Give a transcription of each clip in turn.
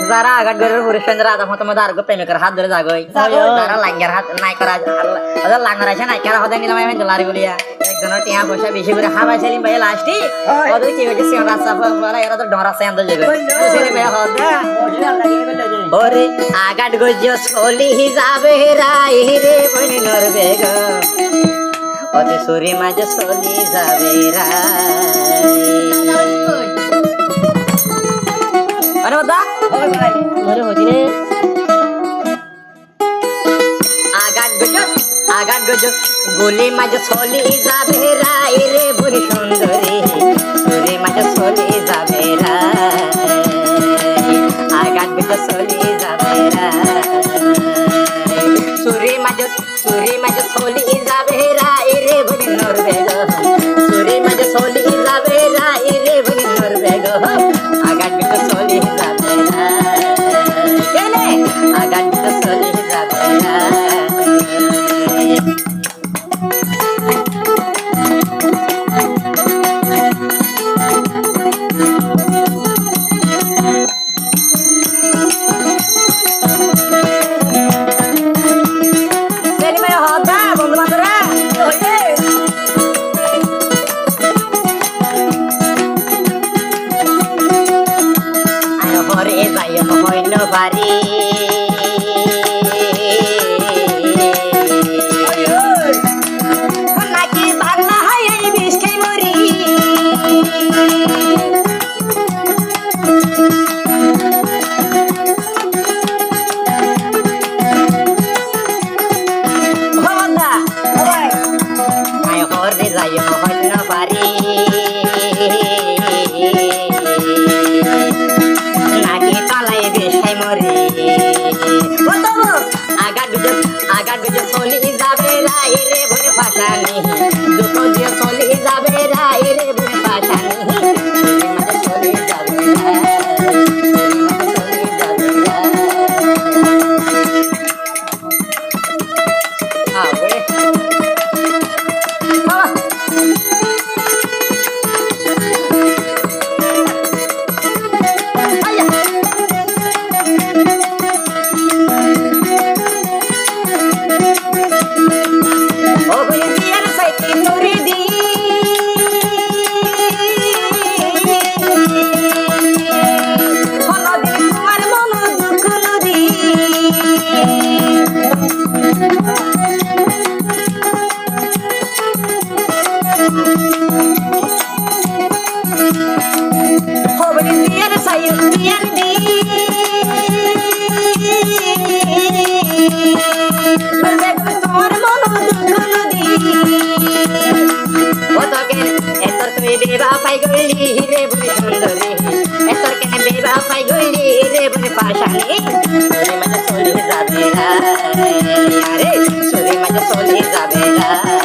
যারা আগাট গরের পুরুষের রাজা মতো মতো আর প্রেমিকের হাত ধরে যাগই যারা লাঙ্গার হাত নাই করা লাঙ্গার আছে নাই করা হতে নিলাম আমি দোলারি বলিয়া একজনের টিয়া পয়সা বেশি করে হাবাই সেলিম ভাই লাস্টি ওদের কি হয়েছে সিং রাস্তা পরে এরা তো ডর আছে আন্দোলন যাবে সেলিম ভাই হদ ওরে আগাট গজ্জ সলি যাবে রাই রে বনি নরবে গো ওতে সুরি মাঝে সলি যাবে রাই আরে বাদা মরে হদিনে আগাট গজ গুলি মাঝে সলি যাবে রাই রে বনি সুন্দরী সুরি মাঝে সলি যাবে রাই আগাট গজ সলি যাবে রাই সুরি মাঝে সলি যাবে রাই রে বনি নরবে গো সুরি মাঝে সলি যাবে রাই রে বনি নরবে গো আগাট গজ সলি যাবে রাই কেনে আগাট গজ সলি যাবে রাই বাড়ি নাকি বাংলা হয় এই বিষকে মরি হরে যাই হন্য বাড়ি আগাট গজ সলি যাবে রাই রে বনে পাশানি দুঃখ দিয়ে সলি যাবে রাই রে বনে পাশানি সলি যাবে বেবা পাই গলি রে বনে সুন্দরী এতর কেন বেবা পাই গলি রে বনে পাশানি সুরি মাঝে সলি যাবে রাই আরে সুরি মাঝে সলি যাবে রাই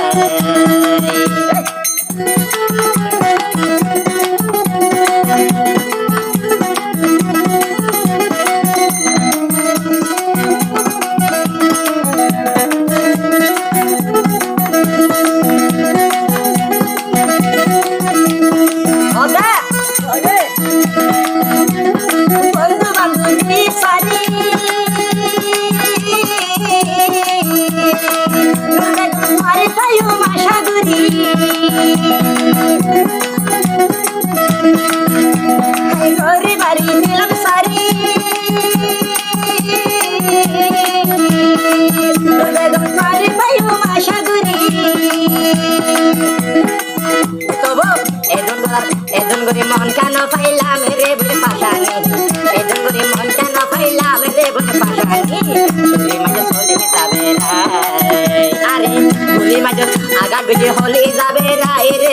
এজন গরি মন কেন পাইলাম রে বলে পাশানি এজন গরি মন কেন পাইলাম রে বলে পাশানি সুরি মাঝে সলি যাবে রাই আরে গুলি মাঝে আগাট গজ হলি যাবে রাই রে